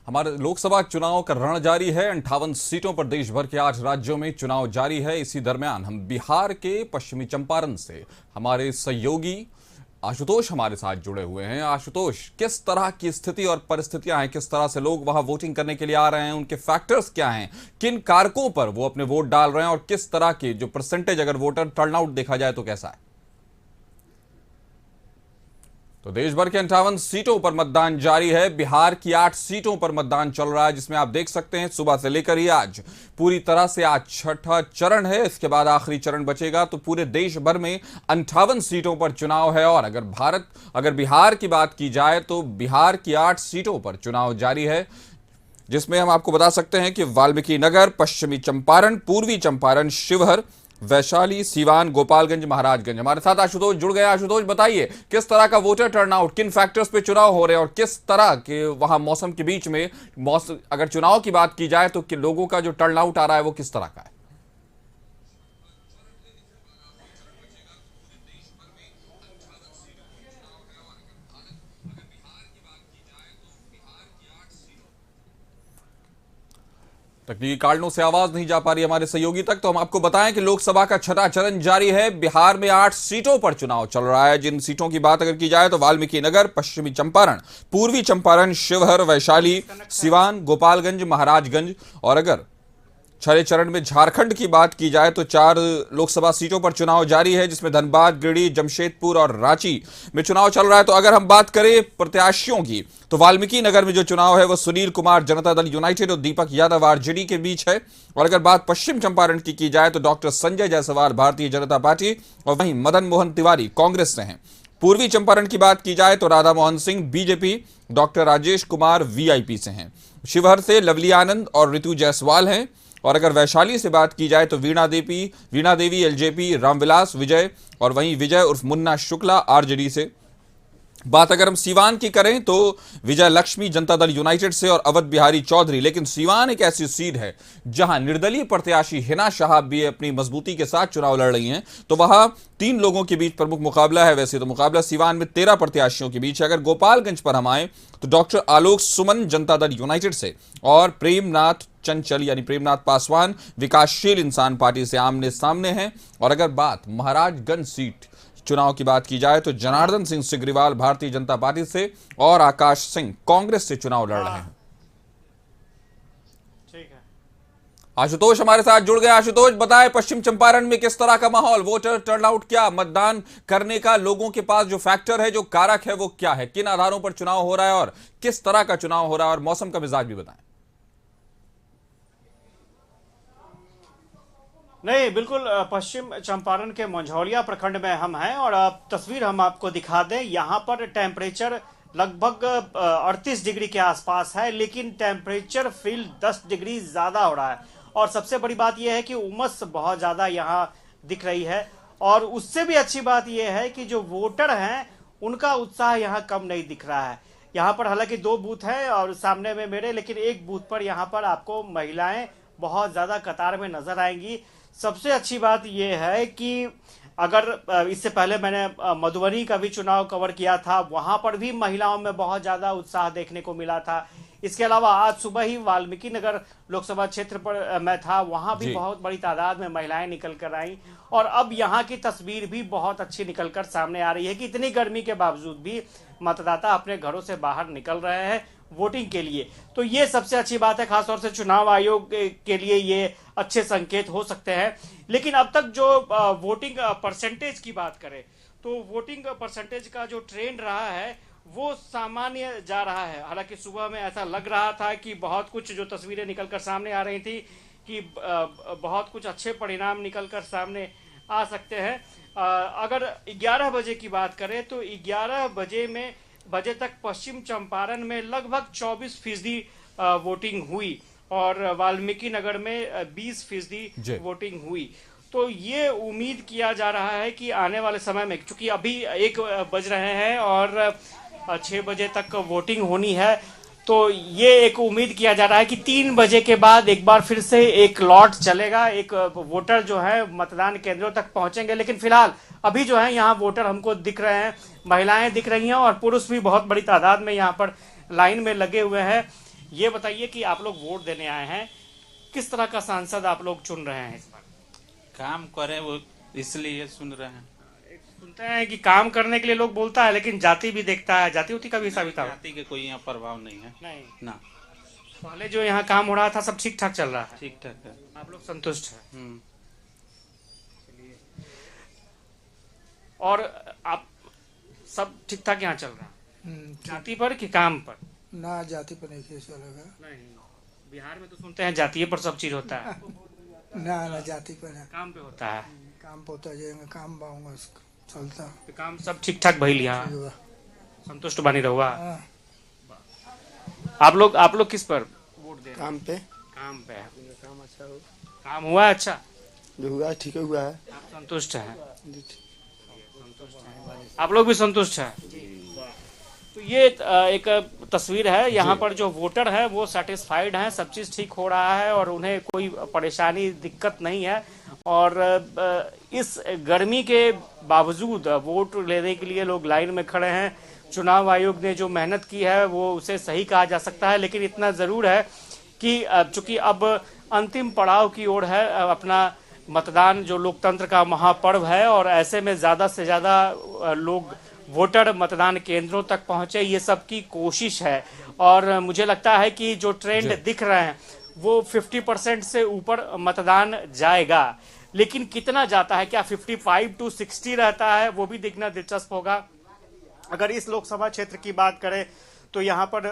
हमारे लोकसभा चुनाव का रण जारी है। 58 सीटों पर देश भर के 8 राज्यों में चुनाव जारी है। इसी दरमियान हम बिहार के पश्चिमी चंपारण से हमारे सहयोगी आशुतोष हमारे साथ जुड़े हुए हैं। आशुतोष, किस तरह की स्थिति और परिस्थितियां हैं, किस तरह से लोग वहां वोटिंग करने के लिए आ रहे हैं, उनके फैक्टर्स क्या हैं, किन कारकों पर वो अपने वोट डाल रहे हैं और किस तरह के जो परसेंटेज अगर वोटर टर्नआउट देखा जाए तो कैसा है? तो देश भर के 58 सीटों पर मतदान जारी है। बिहार की 8 सीटों पर मतदान चल रहा है, जिसमें आप देख सकते हैं सुबह से लेकर ही आज पूरी तरह से आज छठा चरण है। इसके बाद आखिरी चरण बचेगा। तो पूरे देश भर में 58 सीटों पर चुनाव है। और अगर बिहार की बात की जाए तो बिहार की 8 सीटों पर चुनाव जारी है, जिसमें हम आपको बता सकते हैं कि वाल्मीकि नगर, पश्चिमी चंपारण, पूर्वी चंपारण, शिवहर, वैशाली, सीवान, गोपालगंज, महाराजगंज। हमारे साथ आशुतोष जुड़ गए। आशुतोष, बताइए किस तरह का वोटर टर्नआउट, किन फैक्टर्स पे चुनाव हो रहे हैं और किस तरह के वहां मौसम के बीच में अगर चुनाव की बात की जाए तो लोगों का जो टर्नआउट आ रहा है वो किस तरह का है? तकनीकी कारणों से आवाज नहीं जा पा रही हमारे सहयोगी तक। तो हम आपको बताएं कि लोकसभा का छठा चरण जारी है। बिहार में 8 सीटों पर चुनाव चल रहा है। जिन सीटों की बात अगर की जाए तो वाल्मीकि नगर, पश्चिमी चंपारण, पूर्वी चंपारण, शिवहर, वैशाली, सिवान, गोपालगंज, महाराजगंज। और अगर छठे चरण में झारखंड की बात की जाए तो 4 लोकसभा सीटों पर चुनाव जारी है, जिसमें धनबाद, गिरिडीह, जमशेदपुर और रांची में चुनाव चल रहा है। तो अगर हम बात करें प्रत्याशियों की तो वाल्मीकि नगर में जो चुनाव है वो सुनील कुमार जनता दल यूनाइटेड और दीपक यादव आरजेडी के बीच है। और अगर बात पश्चिम चंपारण की जाए तो डॉक्टर संजय जायसवाल भारतीय जनता पार्टी और वहीं मदन मोहन तिवारी कांग्रेस से हैं। पूर्वी चंपारण की बात की जाए तो Radha Mohan Singh BJP, doctor Rajesh Kumar VIP से हैं। शिवहर से लवली आनंद और ऋतु जायसवाल हैं। और अगर वैशाली से बात की जाए तो वीणा देवी एलजेपी, रामविलास विजय और वहीं विजय उर्फ मुन्ना शुक्ला आरजेडी से। बात अगर हम सीवान की करें तो विजय लक्ष्मी जनता दल यूनाइटेड से और अवध बिहारी चौधरी। लेकिन सीवान एक ऐसी सीट है जहां निर्दलीय प्रत्याशी हिना शाह भी अपनी मजबूती के साथ चुनाव लड़ रही हैं। तो वहां 3 लोगों के बीच प्रमुख मुकाबला है। वैसे तो मुकाबला सीवान में 13 प्रत्याशियों के बीच है। अगर गोपालगंज पर हम आए तो डॉक्टर आलोक सुमन जनता दल यूनाइटेड से और प्रेमनाथ चंचल यानी प्रेमनाथ पासवान विकासशील इंसान पार्टी से आमने सामने हैं। और अगर बात महाराजगंज सीट चुनाव की बात की जाए तो जनार्दन सिंह सिग्रीवाल भारतीय जनता पार्टी से और आकाश सिंह कांग्रेस से चुनाव लड़ रहे हैं। ठीक है, आशुतोष हमारे साथ जुड़ गए। आशुतोष, बताएं पश्चिम चंपारण में किस तरह का माहौल, वोटर टर्नआउट क्या, मतदान करने का लोगों के पास जो फैक्टर है, जो कारक है वो क्या है, किन आधारों पर चुनाव हो रहा है और किस तरह का चुनाव हो रहा है और मौसम का मिजाज भी बताएं। नहीं बिल्कुल। पश्चिम चंपारण के मंझौलिया प्रखंड में हम हैं और अब तस्वीर हम आपको दिखा दें। यहाँ पर टेम्परेचर लगभग 38 डिग्री के आसपास है, लेकिन टेम्परेचर फील 10 डिग्री ज़्यादा हो रहा है। और सबसे बड़ी बात यह है कि उमस बहुत ज़्यादा यहाँ दिख रही है। और उससे भी अच्छी बात यह है कि जो वोटर हैं उनका उत्साह यहाँ कम नहीं दिख रहा है। यहाँ पर हालांकि 2 बूथ हैं और सामने में मेरे, लेकिन एक बूथ पर यहाँ पर आपको महिलाएं बहुत ज़्यादा कतार में नजर आएंगी। सबसे अच्छी बात यह है कि अगर इससे पहले मैंने मधुबनी का भी चुनाव कवर किया था, वहां पर भी महिलाओं में बहुत ज़्यादा उत्साह देखने को मिला था। इसके अलावा आज सुबह ही वाल्मीकि नगर लोकसभा क्षेत्र पर मैं था, वहां भी बहुत बड़ी तादाद में महिलाएं निकल कर आई। और अब यहाँ की तस्वीर भी बहुत अच्छी निकलकर सामने आ रही है कि इतनी गर्मी के बावजूद भी मतदाता अपने घरों से बाहर निकल रहे हैं वोटिंग के लिए। तो ये सबसे अच्छी बात है, खासतौर से चुनाव आयोग के लिए ये अच्छे संकेत हो सकते हैं। लेकिन अब तक जो वोटिंग परसेंटेज की बात करें तो वोटिंग परसेंटेज का जो ट्रेंड रहा है वो सामान्य जा रहा है। हालांकि सुबह में ऐसा लग रहा था कि बहुत कुछ जो तस्वीरें निकलकर सामने आ रही थी कि बहुत कुछ अच्छे परिणाम निकलकर सामने आ सकते हैं। अगर 11 बजे की बात करें तो 11 बजे तक पश्चिम चंपारण में लगभग 24% वोटिंग हुई और वाल्मीकि नगर में 20% वोटिंग हुई। तो ये उम्मीद किया जा रहा है कि आने वाले समय में, चूंकि अभी 1 बज रहे हैं और 6 बजे तक वोटिंग होनी है, तो ये एक उम्मीद किया जा रहा है कि 3 बजे के बाद एक बार फिर से एक लॉट चलेगा, एक वोटर जो है मतदान केंद्रों तक पहुंचेंगे। लेकिन फिलहाल अभी जो है यहाँ वोटर हमको दिख रहे हैं, महिलाएं दिख रही हैं और पुरुष भी बहुत बड़ी तादाद में यहाँ पर लाइन में लगे हुए हैं। ये बताइए कि आप लोग वोट देने आए हैं, किस तरह का सांसद आप लोग चुन रहे हैं इस बार? काम करे वो इसलिए सुन रहे हैं। सुनते हैं कि काम करने के लिए लोग बोलता है, लेकिन जाति भी देखता है, जाति उति का भी साबित है? जाति के कोई यहाँ प्रभाव नहीं है नहीं, ना। पहले जो यहाँ काम हो रहा था सब ठीक ठाक चल रहा है, ठीक ठाक है। आप लोग संतुष्ट हैं? हम्म। और आप सब ठीक ठाक यहाँ चल रहा है, जाति पर कि काम पर? ना जाति पर नहीं केस चलेगा। नहीं, बिहार में तो सुनते हैं जातीय पर सब चीज होता है। ना जाति पर है, काम पे होता है, काम पे होता जाएगा, काम बाऊंगा चलता। तो काम सब ठीक ठाक भइल यहाँ, संतुष्ट बनी रहुआ। हाँ, आप लोग किस पर वोट दे? काम पे काम पे है। काम अच्छा हो, काम हुआ है अच्छा, जो हुआ है ठीक है हुआ है। आप संतुष्ट हैं? जी, आप लोग भी संतुष्ट हैं? तो ये एक तस्वीर है, यहाँ पर जो वोटर है वो सेटिस्फाइड हैं, सब चीज ठीक हो रहा है और उन्हें कोई परेशानी दिक्कत नहीं है। और इस गर्मी के बावजूद वोट लेने के लिए लोग लाइन में खड़े हैं। चुनाव आयोग ने जो मेहनत की है वो उसे सही कहा जा सकता है, लेकिन इतना जरूर है कि चूंकि अब अंतिम पड़ाव की ओर है अपना मतदान, जो लोकतंत्र का महापर्व है, और ऐसे में ज्यादा से ज्यादा लोग वोटर मतदान केंद्रों तक पहुंचे, ये सबकी कोशिश है। और मुझे लगता है कि जो ट्रेंड दिख रहे हैं वो 50% से ऊपर मतदान जाएगा, लेकिन कितना जाता है, क्या 55 to 60 रहता है, वो भी देखना दिलचस्प होगा। अगर इस लोकसभा क्षेत्र की बात करें तो यहाँ पर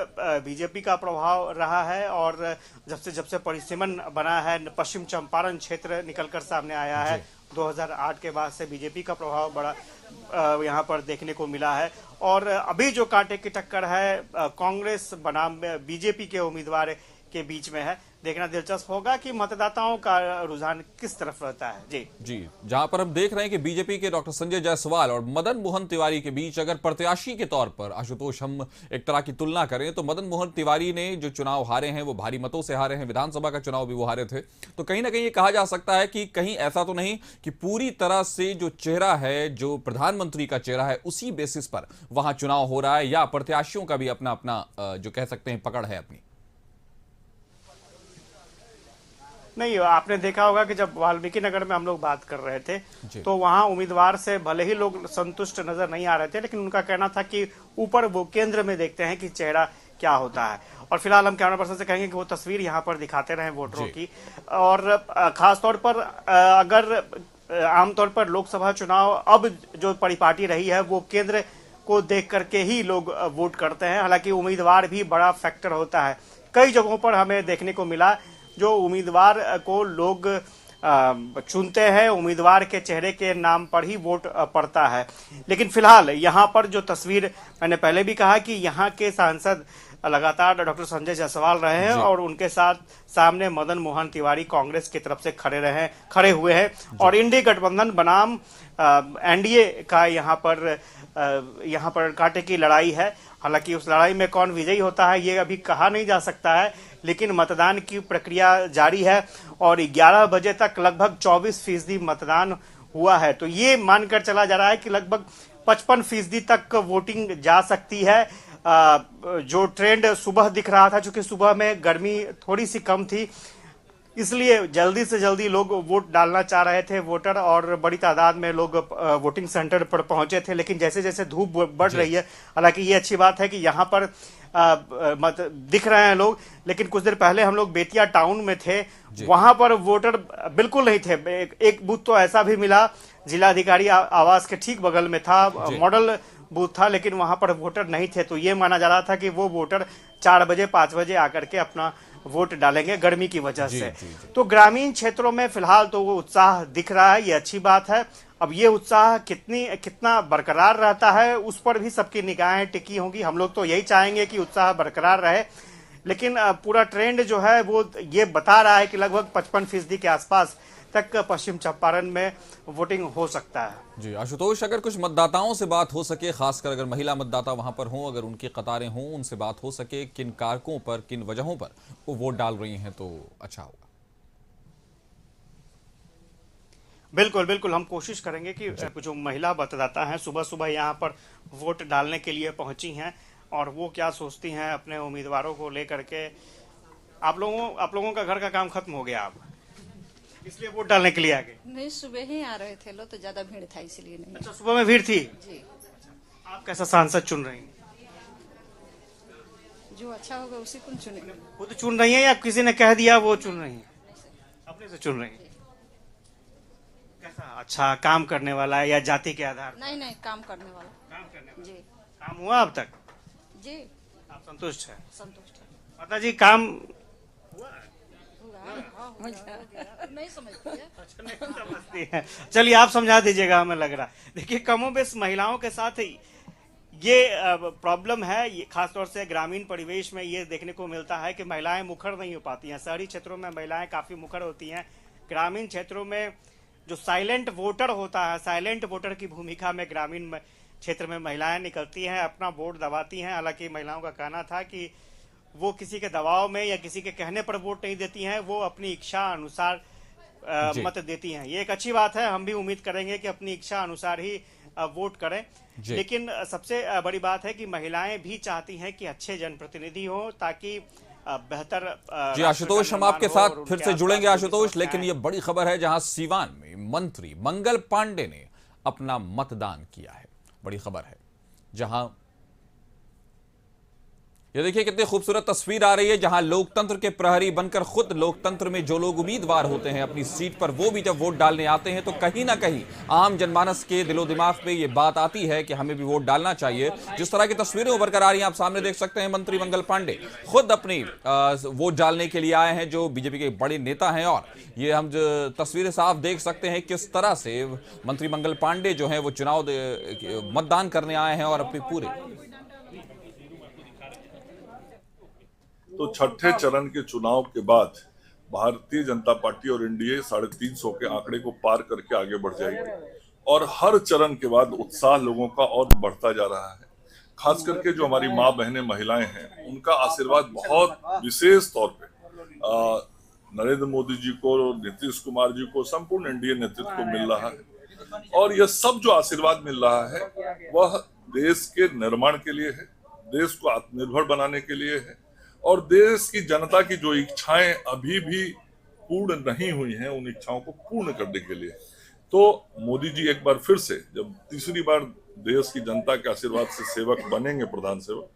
बीजेपी का प्रभाव रहा है, और जब से परिसीमन बना है, पश्चिम चंपारण क्षेत्र निकलकर सामने आया है। 2008 के बाद से बीजेपी का प्रभाव बड़ा यहाँ पर देखने को मिला है। और अभी जो कांटे की टक्कर है कांग्रेस बनाम बीजेपी के उम्मीदवार के बीच में है। देखना दिलचस्प होगा कि मतदाताओं का रुझान किस तरफ रहता है। जी, जहां पर हम देख रहे हैं कि बीजेपी के डॉक्टर संजय जायसवाल और मदन मोहन तिवारी के बीच अगर प्रत्याशी के तौर पर आशुतोष हम एक तरह की तुलना करें तो मदन मोहन तिवारी ने जो चुनाव हारे हैं वो भारी मतों से हारे हैं, विधानसभा का चुनाव भी वो हारे थे। तो कहीं ना कहीं ये कहा जा सकता है कि कहीं ऐसा तो नहीं कि पूरी तरह से जो चेहरा है, जो प्रधानमंत्री का चेहरा है, उसी बेसिस पर वहां चुनाव हो रहा है, या प्रत्याशियों का भी अपना अपना जो कह सकते हैं पकड़ है अपनी? नहीं, आपने देखा होगा कि जब वाल्मीकि नगर में हम लोग बात कर रहे थे तो वहां उम्मीदवार से भले ही लोग संतुष्ट नजर नहीं आ रहे थे, लेकिन उनका कहना था कि ऊपर वो केंद्र में देखते हैं कि चेहरा क्या होता है। और फिलहाल हम कैमरा पर्सन से कहेंगे कि वो तस्वीर यहाँ पर दिखाते रहे वोटरों की। और खासतौर पर अगर आमतौर पर लोकसभा चुनाव अब जो परिपाटी रही है वो केंद्र को देख करके ही लोग वोट करते हैं, हालांकि उम्मीदवार भी बड़ा फैक्टर होता है। कई जगहों पर हमें देखने को मिला जो उम्मीदवार को लोग चुनते हैं, उम्मीदवार के चेहरे के नाम पर ही वोट पड़ता है। लेकिन फिलहाल यहाँ पर जो तस्वीर, मैंने पहले भी कहा कि यहाँ के सांसद लगातार डॉक्टर संजय जायसवाल रहे हैं और उनके साथ सामने मदन मोहन तिवारी कांग्रेस की तरफ से खड़े हुए हैं। और इंडी गठबंधन बनाम एनडीए का यहाँ पर कांटे की लड़ाई है। हालांकि उस लड़ाई में कौन विजयी होता है ये अभी कहा नहीं जा सकता है, लेकिन मतदान की प्रक्रिया जारी है और 11 बजे तक लगभग 24% मतदान हुआ है। तो ये मानकर चला जा रहा है कि लगभग 55% तक वोटिंग जा सकती है। जो ट्रेंड सुबह दिख रहा था, चूंकि सुबह में गर्मी थोड़ी सी कम थी, इसलिए जल्दी से जल्दी लोग वोट डालना चाह रहे थे वोटर, और बड़ी तादाद में लोग वोटिंग सेंटर पर पहुंचे थे। लेकिन जैसे जैसे धूप बढ़ रही है, हालांकि ये अच्छी बात है कि यहाँ पर दिख रहे हैं लोग, लेकिन कुछ देर पहले हम लोग बेतिया टाउन में थे, वहां पर वोटर बिल्कुल नहीं थे। एक बूथ तो ऐसा भी मिला, जिलाधिकारी आवास के ठीक बगल में था, मॉडल बूथ था, लेकिन वहां पर वोटर नहीं थे। तो ये माना जा रहा था कि वो वोटर 4 बजे 5 बजे आकर के अपना वोट डालेंगे गर्मी की वजह से। तो ग्रामीण क्षेत्रों में फिलहाल तो वो उत्साह दिख रहा है, ये अच्छी बात है। अब ये उत्साह कितना बरकरार रहता है उस पर भी सबकी निगाहें टिकी होंगी। हम लोग तो यही चाहेंगे कि उत्साह बरकरार रहे, लेकिन पूरा ट्रेंड जो है वो ये बता रहा है कि लगभग 55% के आसपास तक पश्चिम चंपारण में वोटिंग हो सकता है। जी आशुतोष, अगर कुछ मतदाताओं से बात हो सके, खासकर अगर महिला मतदाता वहां पर हों, अगर उनकी कतारें हों, उनसे बात हो सके किन कारकों पर, किन वजहों पर वो वोट डाल रही हैं, तो अच्छा होगा। बिल्कुल बिल्कुल, हम कोशिश करेंगे कि जो महिला मतदाता हैं सुबह सुबह यहाँ पर वोट डालने के लिए पहुंची हैं, और वो क्या सोचती हैं अपने उम्मीदवारों को लेकर के। आप लोगों का घर का काम खत्म हो गया, आप इसलिए वोट डालने के लिए आ गए? नहीं, सुबह ही आ रहे थे लोग तो ज्यादा भीड़ था इसलिए नहीं। अच्छा, सुबह में भीड़ थी। जी, आप कैसा सांसद चुन रही हैं? जो अच्छा होगा उसी को चुनेंगे। खुद चुन रही हैं या किसी ने कह दिया वो चुन रही हैं? अपने से चुन रही हैं। कैसा अच्छा काम करने वाला है या जाति के आधार पर? नहीं, काम करने वाला। काम करने वाला। जी काम हुआ अब तक? जी, आप संतुष्ट हैं? संतुष्ट है। माता जी, काम हुआ? नहीं समझती है। नहीं समझती है। चलिए आप समझा दीजिएगा, हमें लग रहा है। देखिए, कमोबेश महिलाओं के साथ ये प्रॉब्लम है। ये खासतौर से ग्रामीण परिवेश में ये देखने को मिलता है कि महिलाएं मुखर नहीं हो पाती हैं। शहरी क्षेत्रों में महिलाएं काफी मुखर होती हैं। ग्रामीण क्षेत्रों में जो साइलेंट वोटर होता है, साइलेंट वोटर की भूमिका में ग्रामीण क्षेत्र में महिलाएं निकलती हैं, अपना वोट दबाती हैं। हालांकि महिलाओं का कहना था कि वो किसी के दबाव में या किसी के कहने पर वोट नहीं देती हैं, वो अपनी इच्छा अनुसार मत देती हैं। ये एक अच्छी बात है। हम भी उम्मीद करेंगे कि अपनी इच्छा अनुसार ही वोट करें। लेकिन सबसे बड़ी बात है कि महिलाएं भी चाहती हैं कि अच्छे जनप्रतिनिधि हो, ताकि बेहतर जी आशुतोष, हम आपके साथ फिर से जुड़ेंगे आशुतोष, लेकिन ये बड़ी खबर है जहां सीवान में मंत्री मंगल पांडे ने अपना मतदान किया है। बड़ी खबर है जहां ये देखिए कितनी खूबसूरत तस्वीर आ रही है, जहां लोकतंत्र के प्रहरी बनकर खुद लोकतंत्र में जो लोग उम्मीदवार होते हैं अपनी सीट पर, वो भी जब वोट डालने आते हैं तो कहीं ना कहीं आम जनमानस के दिलो दिमाग पे ये बात आती है कि हमें भी वोट डालना चाहिए। जिस तरह की तस्वीरें उभर कर आ रही हैं, आप सामने देख सकते हैं मंत्री मंगल पांडे खुद अपनी वोट डालने के लिए आए हैं, जो बीजेपी के बड़े नेता हैं। और ये हम तस्वीरें साफ देख सकते हैं किस तरह से मंत्री मंगल पांडे जो है वो चुनाव मतदान करने आए हैं और अपने पूरे तो छठे चरण के चुनाव के बाद भारतीय जनता पार्टी और एनडीए 350 के आंकड़े को पार करके आगे बढ़ जाएगी और हर चरण के बाद उत्साह लोगों का और बढ़ता जा रहा है। खास करके जो हमारी माँ बहनें महिलाएं हैं, उनका आशीर्वाद बहुत विशेष तौर पे नरेंद्र मोदी जी को, नीतीश कुमार जी को, संपूर्ण एनडीए नेतृत्व को मिल रहा है। और यह सब जो आशीर्वाद मिल रहा है वह देश के निर्माण के लिए है, देश को आत्मनिर्भर बनाने के लिए है और देश की जनता की जो इच्छाएं अभी भी पूर्ण नहीं हुई हैं, उन इच्छाओं को पूर्ण करने के लिए। तो मोदी जी एक बार फिर से जब तीसरी बार देश की जनता के आशीर्वाद से सेवक बनेंगे, प्रधान सेवक,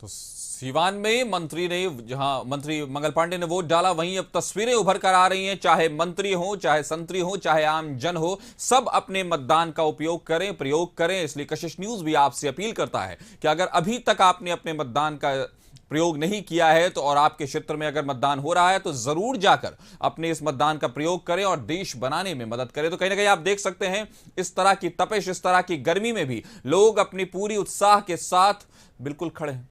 तो सीवान में मंत्री ने, जहां मंत्री मंगल पांडे ने वोट डाला, वहीं अब तस्वीरें उभर कर आ रही हैं। चाहे मंत्री हो, चाहे संतरी हो, चाहे आम जन हो, सब अपने मतदान का उपयोग करें, प्रयोग करें। इसलिए कशिश न्यूज भी आपसे अपील करता है कि अगर अभी तक आपने अपने मतदान का प्रयोग नहीं किया है तो, और आपके क्षेत्र में अगर मतदान हो रहा है तो जरूर जाकर अपने इस मतदान का प्रयोग करें और देश बनाने में मदद करें। तो कहीं ना कहीं आप देख सकते हैं इस तरह की तपिश, इस तरह की गर्मी में भी लोग अपनी पूरी उत्साह के साथ बिल्कुल खड़े हैं।